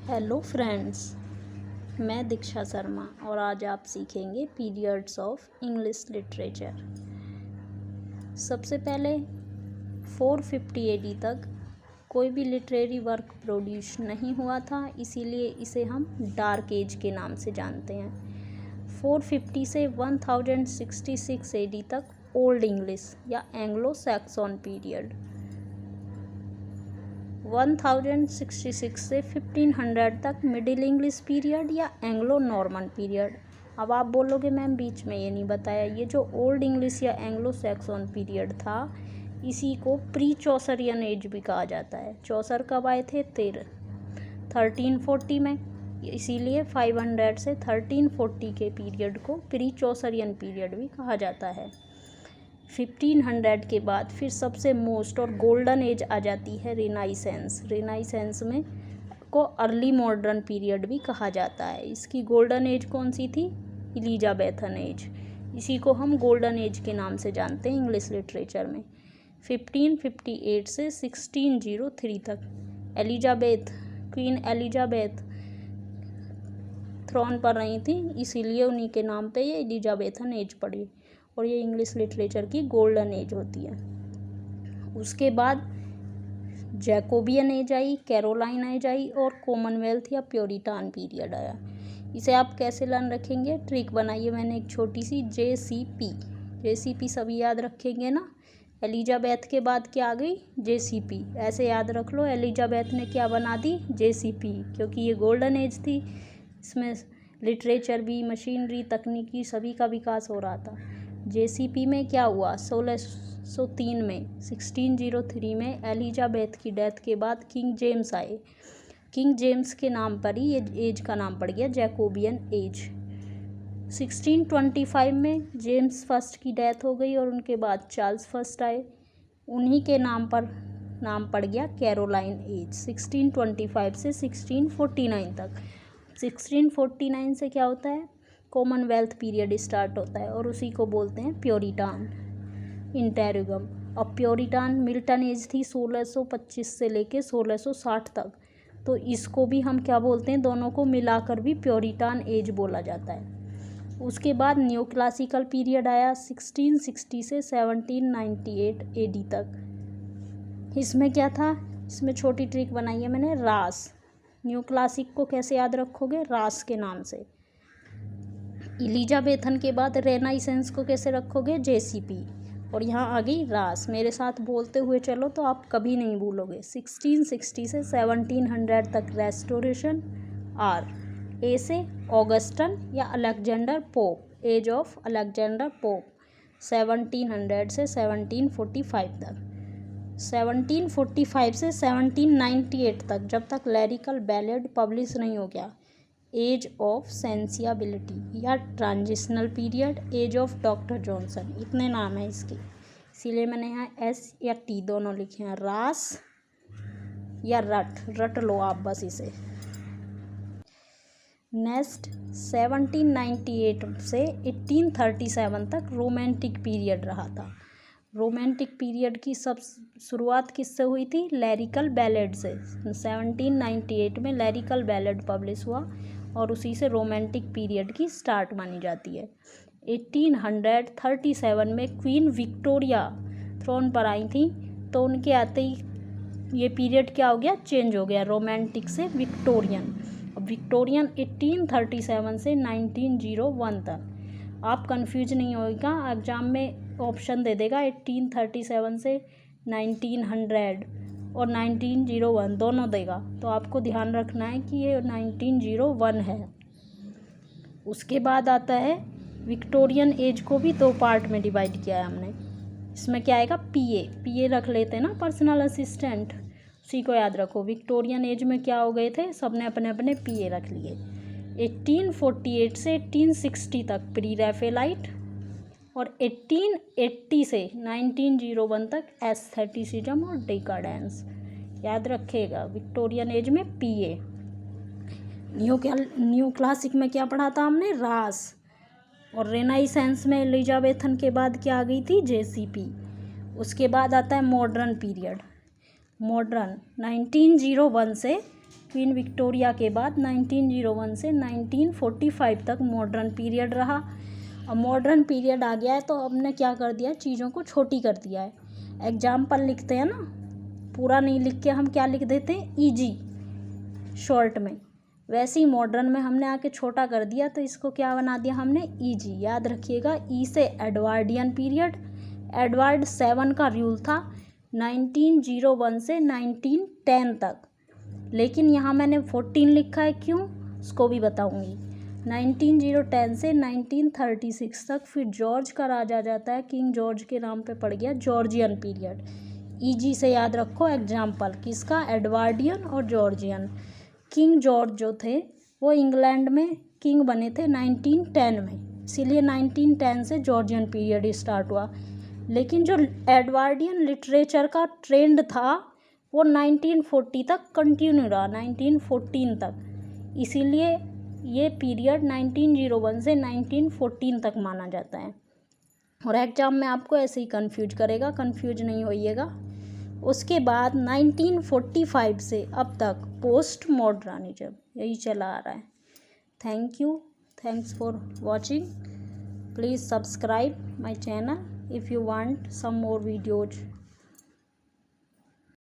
Hello friends, मैं दीक्षा शर्मा और आज आप सीखेंगे पीरियड्स ऑफ इंग्लिश लिटरेचर। सबसे पहले 450 एडी तक कोई भी लिटरेरी वर्क प्रोड्यूस नहीं हुआ था, इसीलिए इसे हम डार्क एज के नाम से जानते हैं। 450 से 1066 एडी तक ओल्ड इंग्लिश या एंग्लो सैक्सन पीरियड, 1066 से 1500 तक मिडिल इंग्लिश पीरियड या एंग्लो नॉर्मन पीरियड। अब आप बोलोगे मैम बीच में ये नहीं बताया, ये जो ओल्ड इंग्लिश या एंग्लो सैक्सन पीरियड था इसी को प्री चौसरियन एज भी कहा जाता है। चौसर कब आए थे? 1340 में, इसीलिए 500 से 1340 के पीरियड को प्री चौसरियन पीरियड भी कहा जाता है। 1500 के बाद फिर सबसे मोस्ट और गोल्डन एज आ जाती है रेनाइसेंस। रेनाइसेंस में को अर्ली मॉडर्न पीरियड भी कहा जाता है। इसकी गोल्डन एज कौन सी थी? Elizabethan age. इसी को हम गोल्डन एज के नाम से जानते हैं इंग्लिश लिटरेचर में। 1558 से 1603 तक एलिजाबेथ, क्वीन एलिजाबेथ थ्रोन पर रही थी, इसीलिए उन्हीं के नाम पे ये एलिजाबेथन एज पड़ी और ये इंग्लिश लिटरेचर की गोल्डन एज होती है। उसके बाद जैकोबियन एज आई, कैरोलाइन एज आई और कॉमनवेल्थ या प्योरिटान पीरियड आया। इसे आप कैसे लर्न रखेंगे? ट्रिक बनाइए मैंने एक छोटी सी, JCP। JCP सभी याद रखेंगे ना। एलिजाबेथ के बाद क्या आ गई? JCP। ऐसे याद रख लो, एलिजाबेथ ने क्या बना दी? JCP, क्योंकि ये गोल्डन एज थी। इसमें लिटरेचर भी, मशीनरी, तकनीकी सभी का विकास हो रहा था। JCP में क्या हुआ? 1603 में, 1603 में एलिजाबेथ की डेथ के बाद किंग जेम्स आए। किंग जेम्स के नाम पर ही ये एज का नाम पड़ गया जैकोबियन एज। 1625 में जेम्स फर्स्ट की डेथ हो गई और उनके बाद चार्ल्स फर्स्ट आए, उन्हीं के नाम पर नाम पड़ गया कैरोलाइन एज। 1625 से 1649 तक। 1649 से क्या होता है? कॉमनवेल्थ पीरियड स्टार्ट होता है और उसी को बोलते हैं प्योरिटान इंटेरिगम। अब प्योरिटान मिल्टन एज थी 1625 से लेके 1660 तक, तो इसको भी हम क्या बोलते हैं? दोनों को मिलाकर भी प्योरिटान एज बोला जाता है। उसके बाद न्यू क्लासिकल पीरियड आया 1660 से 1798 एडी तक। इसमें क्या था? इसमें छोटी ट्रिक बनाई है मैंने, रास। न्यू क्लासिक को कैसे याद रखोगे? रास के नाम से। एलिजाबेथन के बाद रेनाइसेंस को कैसे रखोगे? JCP। और यहाँ आ गई रास। मेरे साथ बोलते हुए चलो तो आप कभी नहीं भूलोगे। 1660 से 1700 तक रेस्टोरेशन, R। ए से ऑगस्टन या Alexander Pope, age of Alexander Pope, 1700 से 1745 तक। 1745 से 1798 तक, जब तक लिरिकल बैलेड पब्लिश नहीं हो गया, एज ऑफ सेंसिबिलिटी या transitional period, age of doctor Johnson. इतने नाम है इसके, इसीलिए मैंने यहाँ S या T दोनों लिखे हैं। रास या रट लो आप बस इसे। नेक्स्ट 1798 से 1837 तक रोमांटिक पीरियड रहा था। रोमांटिक पीरियड की सब शुरुआत किससे हुई थी? लिरिकल बैलेड से। 1798 में लिरिकल बैलेड पब्लिश हुआ और उसी से रोमांटिक पीरियड की स्टार्ट मानी जाती है। 1837 में क्वीन विक्टोरिया थ्रोन पर आई थी, तो उनके आते ही ये पीरियड क्या हो गया? चेंज हो गया, रोमांटिक से विक्टोरियन। विक्टोरियन 1837 से 1901 तक। आप कंफ्यूज नहीं होगा, एग्जाम में ऑप्शन दे देगा 1837 से 1900 और 1901 दोनों देगा, तो आपको ध्यान रखना है कि ये 1901 है। उसके बाद आता है विक्टोरियन एज को भी दो पार्ट में डिवाइड किया है हमने। इसमें क्या आएगा? PA रख लेते हैं ना, पर्सनल असिस्टेंट, उसी को याद रखो। विक्टोरियन एज में क्या हो गए थे? सबने अपने अपने PA रख लिए। 1848 से 1860 तक प्री रैफेलाइट और 1880 से 1901 तक एस्थेटिसिज्म और डेकाडेंस। याद रखिएगा, विक्टोरियन एज में PA। न्यू क्लासिक में क्या पढ़ा था हमने? रास। और रेनाइसेंस में एलिजाबेथन के बाद क्या आ गई थी? JCP। उसके बाद आता है मॉडर्न पीरियड। मॉडर्न 1901 से क्वीन विक्टोरिया के बाद 1901 से 1945 तक मॉडर्न पीरियड रहा। अब मॉडर्न पीरियड आ गया है तो हमने क्या कर दिया है, चीज़ों को छोटी कर दिया है। एग्जाम्पल लिखते हैं ना, पूरा नहीं लिख के हम क्या लिख देते हैं, ईजी शॉर्ट में, वैसे ही मॉडर्न में हमने आके छोटा कर दिया तो इसको क्या बना दिया हमने, ईजी। याद रखिएगा, ई से एडवर्डियन पीरियड, एडवर्ड 7 का रूल था 1901 से 1910 तक, लेकिन यहाँ मैंने 14 लिखा है, क्यों उसको भी बताऊँगी। 1910 से 1936 तक फिर जॉर्ज का राज आ जाता है, किंग जॉर्ज के नाम पे पड़ गया जॉर्जियन पीरियड। ईजी से याद रखो एग्जाम्पल किसका, एडवर्डियन और जॉर्जियन। किंग जॉर्ज जो थे वो इंग्लैंड में किंग बने थे 1910 में, इसीलिए 1910 से जॉर्जियन पीरियड स्टार्ट हुआ। लेकिन जो एडवर्डियन लिटरेचर का ट्रेंड था वो 1940 तक कंटिन्यू रहा, 1914 तक, इसीलिए ये पीरियड 1901 से 1914 तक माना जाता है। और एग्जाम में आपको ऐसे ही कंफ्यूज करेगा, कंफ्यूज नहीं होइएगा। उसके बाद 1945 से अब तक पोस्ट मॉडर्निज्म यही चला आ रहा है। Thank you, thanks for watching. Please subscribe my channel if you want some more videos.